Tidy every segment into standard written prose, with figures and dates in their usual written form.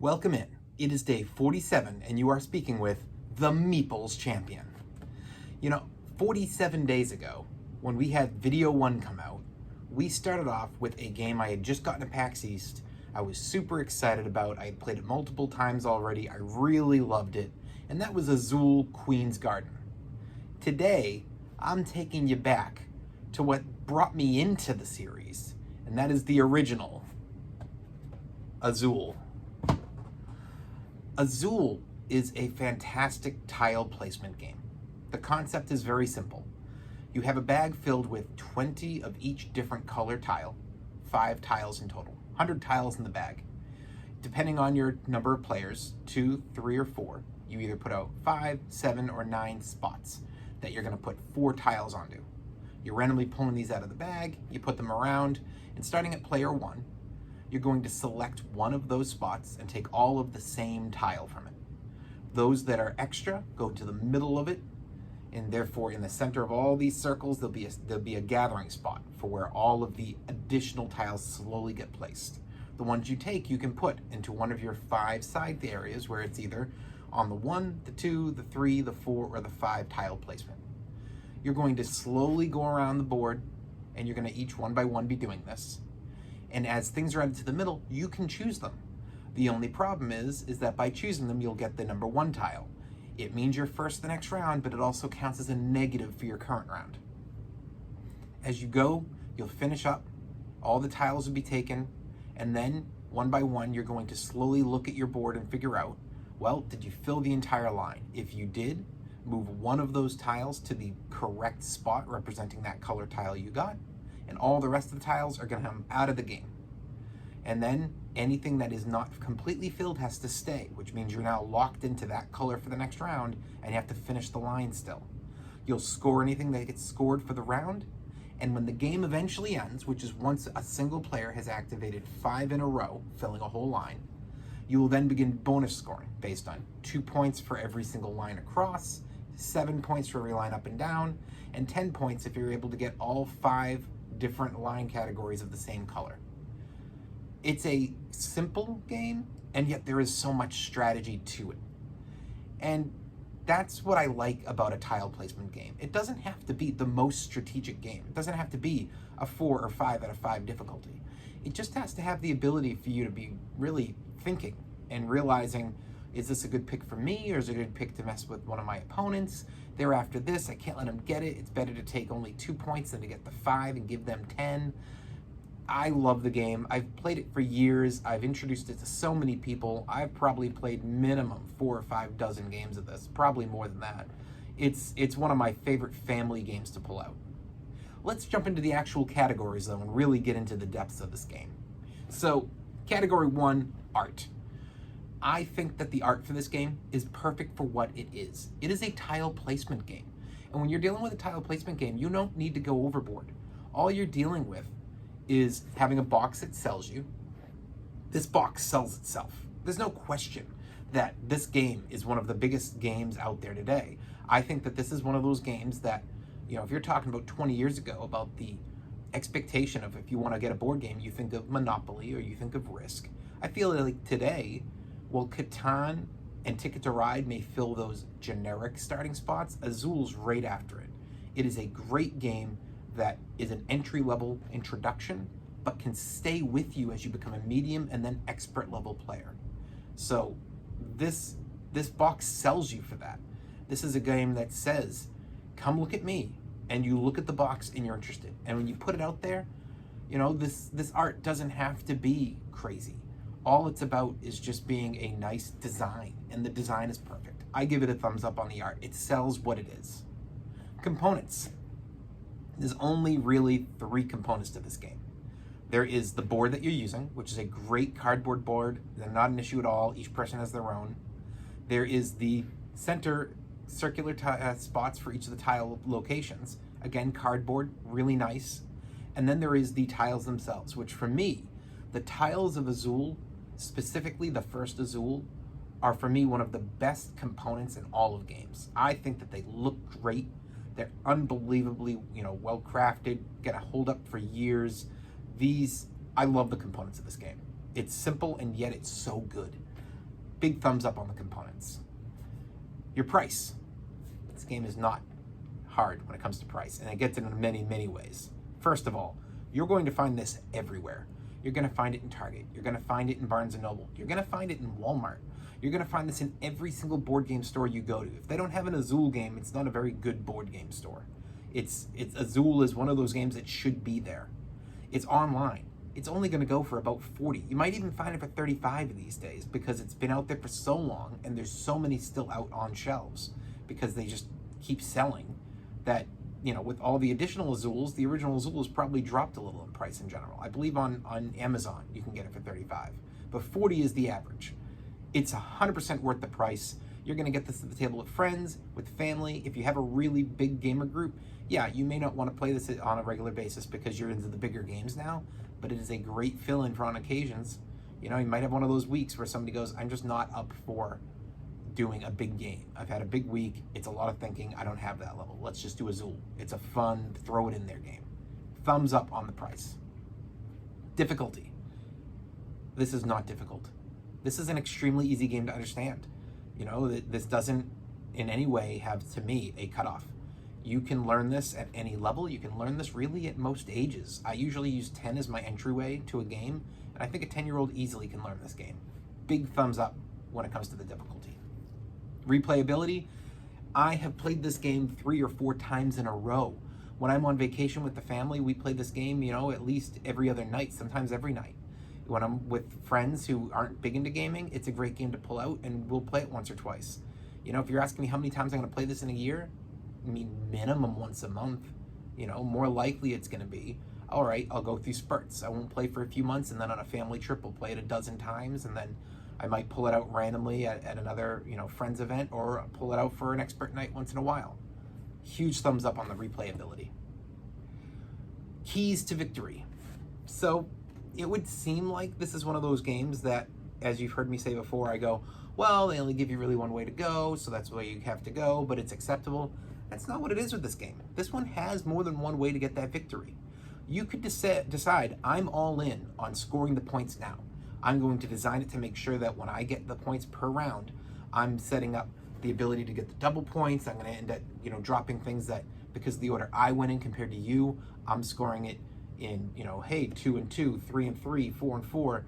Welcome in. It is day 47 and you are speaking with the Meeples Champion. 47 days ago, when we had Video 1 come out, we started off with a game I had just gotten to PAX East. I was super excited about. I had played it multiple times already. I really loved it. And that was Azul Queen's Garden. Today, I'm taking you back to what brought me into the series, and that is the original Azul. Azul is a fantastic tile placement game. The concept is very simple. You have a bag filled with 20 of each different color tile, 5 tiles in total, 100 tiles in the bag. Depending on your number of players, 2, 3, or 4, you either put out 5, 7, or 9 spots that you're going to put 4 tiles onto. You're randomly pulling these out of the bag, you put them around, and starting at player 1, you're going to select one of those spots and take all of the same tile from it. Those that are extra go to the middle of it, and therefore in the center of all these circles there'll be a gathering spot for where all of the additional tiles slowly get placed. The ones you take you can put into one of your 5 side areas where it's either on the 1, the 2, the 3, the 4, or the 5 tile placement. You're going to slowly go around the board, and you're going to each one by one be doing this. And as things are added to the middle, you can choose them. The only problem is that by choosing them, you'll get the number 1 tile. It means you're first the next round, but it also counts as a negative for your current round. As you go, you'll finish up, all the tiles will be taken, and then one by one, you're going to slowly look at your board and figure out, well, did you fill the entire line? If you did, move one of those tiles to the correct spot representing that color tile you got, and all the rest of the tiles are going to come out of the game. And then anything that is not completely filled has to stay, which means you're now locked into that color for the next round, and you have to finish the line still. You'll score anything that gets scored for the round, and when the game eventually ends, which is once a single player has activated 5 in a row, filling a whole line, you will then begin bonus scoring based on 2 points for every single line across, 7 points for every line up and down, and 10 points if you're able to get all 5 different line categories of the same color. It's a simple game, and yet there is so much strategy to it. And that's what I like about a tile placement game. It doesn't have to be the most strategic game. It doesn't have to be a 4 or 5 out of 5 difficulty. It just has to have the ability for you to be really thinking and realizing, is this a good pick for me, or is it a good pick to mess with one of my opponents? They're after this, I can't let them get it. It's better to take only 2 points than to get the 5 and give them 10. I love the game. I've played it for years. I've introduced it to so many people. I've probably played minimum 4 or 5 dozen games of this, probably more than that. It's one of my favorite family games to pull out. Let's jump into the actual categories though and really get into the depths of this game. So, category 1, art. I think that the art for this game is perfect for what it is. It is a tile placement game. And when you're dealing with a tile placement game, you don't need to go overboard. All you're dealing with is having a box that sells you. This box sells itself. There's no question that this game is one of the biggest games out there today. I think that this is one of those games that, if you're talking about 20 years ago about the expectation of if you want to get a board game, you think of Monopoly or you think of Risk. I feel like today, while Catan and Ticket to Ride may fill those generic starting spots, Azul's right after it. It is a great game that is an entry-level introduction, but can stay with you as you become a medium and then expert level player. So this box sells you for that. This is a game that says, come look at me, and you look at the box and you're interested. And when you put it out there, this art doesn't have to be crazy. All it's about is just being a nice design, and the design is perfect. I give it a thumbs up on the art. It sells what it is. Components. There's only really 3 components to this game. There is the board that you're using, which is a great cardboard board. They're not an issue at all. Each person has their own. There is the center circular spots for each of the tile locations. Again, cardboard, really nice. And then there is the tiles themselves, which for me, the tiles of Azul, specifically the first Azul, are for me one of the best components in all of games. I think that they look great. They're unbelievably, well crafted, gonna hold up for years. I love the components of this game. It's simple and yet it's so good. Big thumbs up on the components. Your price. This game is not hard when it comes to price, and it gets it in many, many ways. First of all, you're going to find this everywhere. You're going to find it in Target. You're going to find it in Barnes & Noble. You're going to find it in Walmart. You're going to find this in every single board game store you go to. If they don't have an Azul game, it's not a very good board game store. It's Azul is one of those games that should be there. It's online. It's only going to go for about 40. You might even find it for 35 these days because it's been out there for so long and there's so many still out on shelves because they just keep selling that, you know, with all the additional Azuls, the original Azul has probably dropped a little in price in general. I believe on Amazon you can get it for 35, but 40 is the average. It's 100% worth the price. You're going to get this at the table with friends, with family. If you have a really big gamer group, yeah, you may not want to play this on a regular basis because you're into the bigger games now, but it is a great fill-in for on occasions. You know, you might have one of those weeks where somebody goes, I'm just not up for doing a big game. I've had a big week. It's a lot of thinking. I don't have that level. Let's just do Azul. It's a fun, throw it in there game. Thumbs up on the price. Difficulty. This is not difficult. This is an extremely easy game to understand. You know, this doesn't in any way have, to me, a cutoff. You can learn this at any level. You can learn this really at most ages. I usually use 10 as my entryway to a game, and I think a 10-year-old easily can learn this game. Big thumbs up when it comes to the difficulty. Replayability, I have played this game 3 or 4 times in a row. When I'm on vacation with the family, we play this game, you know, at least every other night, sometimes every night. When I'm with friends who aren't big into gaming, it's a great game to pull out and we'll play it once or twice. You know, if you're asking me how many times I'm gonna play this in a year, I mean, minimum once a month. You know, more likely it's gonna be, all right, I'll go through spurts. I won't play for a few months and then on a family trip, we'll play it a dozen times and then I might pull it out randomly at another, you know, friend's event or pull it out for an expert night once in a while. Huge thumbs up on the replayability. Keys to victory. So it would seem like this is one of those games that, as you've heard me say before, I go, well, they only give you really one way to go, so that's the way you have to go, but it's acceptable. That's not what it is with this game. This one has more than one way to get that victory. You could decide, I'm all in on scoring the points now. I'm going to design it to make sure that when I get the points per round, I'm setting up the ability to get the double points. I'm going to end up, you know, dropping things that, because of the order I went in compared to you, I'm scoring it in, you know, hey, 2 and 2, 3 and 3, 4 and 4,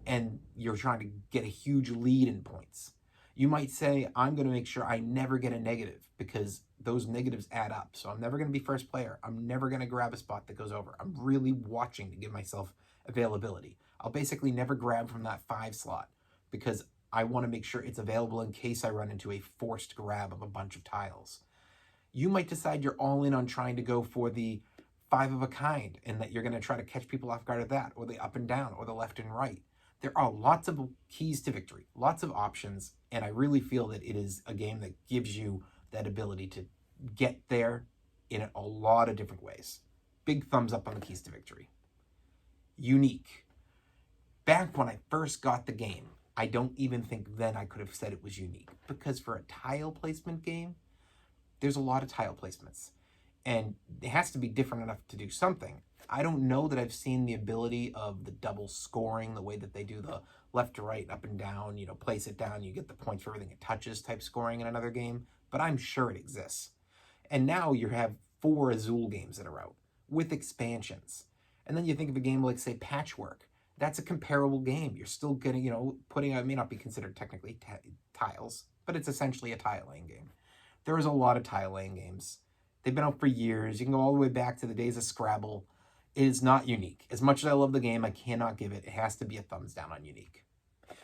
and you're trying to get a huge lead in points. You might say, I'm going to make sure I never get a negative because those negatives add up. So I'm never going to be first player. I'm never going to grab a spot that goes over. I'm really watching to give myself availability. I'll basically never grab from that 5 slot because I want to make sure it's available in case I run into a forced grab of a bunch of tiles. You might decide you're all in on trying to go for the 5 of a kind and that you're going to try to catch people off guard at that, or the up and down, or the left and right. There are lots of keys to victory, lots of options, and I really feel that it is a game that gives you that ability to get there in a lot of different ways. Big thumbs up on the keys to victory. Unique. Back when I first got the game, I don't even think then I could have said it was unique, because for a tile placement game, there's a lot of tile placements, and it has to be different enough to do something. I don't know that I've seen the ability of the double scoring, the way that they do the left to right, up and down, you know, place it down, you get the points for everything it touches type scoring in another game, but I'm sure it exists. And now you have 4 Azul games that are out with expansions. And then you think of a game like, say, Patchwork. That's a comparable game. You're still getting, you know, putting out, it may not be considered technically tiles, but it's essentially a tile laying game. There is a lot of tile laying games. They've been out for years. You can go all the way back to the days of Scrabble. It is not unique. As much as I love the game, I cannot give it. It has to be a thumbs down on unique.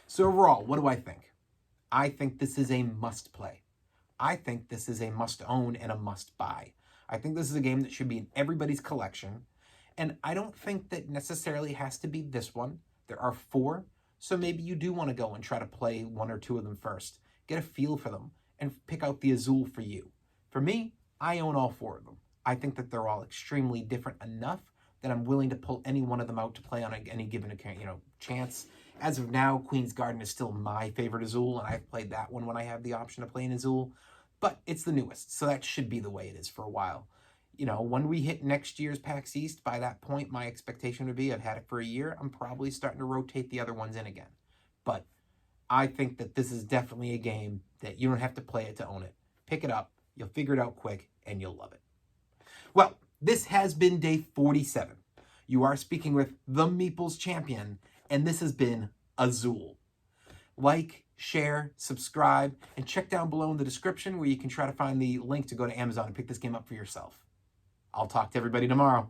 So overall, what do I think? I think this is a must play. I think this is a must own and a must buy. I think this is a game that should be in everybody's collection. And I don't think that necessarily has to be this one. There are 4. So maybe you do want to go and try to play 1 or 2 of them first. Get a feel for them and pick out the Azul for you. For me, I own all 4 of them. I think that they're all extremely different enough that I'm willing to pull any one of them out to play on any given, you know, chance. As of now, Queen's Garden is still my favorite Azul, and I've played that one when I have the option to play an Azul, but it's the newest, so that should be the way it is for a while. You know, when we hit next year's PAX East, by that point, my expectation would be, I've had it for a year, I'm probably starting to rotate the other ones in again. But I think that this is definitely a game that you don't have to play it to own it. Pick it up, you'll figure it out quick, and you'll love it. Well, this has been day 47. You are speaking with the Meeples champion, and this has been Azul. Like, share, subscribe, and check down below in the description where you can try to find the link to go to Amazon and pick this game up for yourself. I'll talk to everybody tomorrow.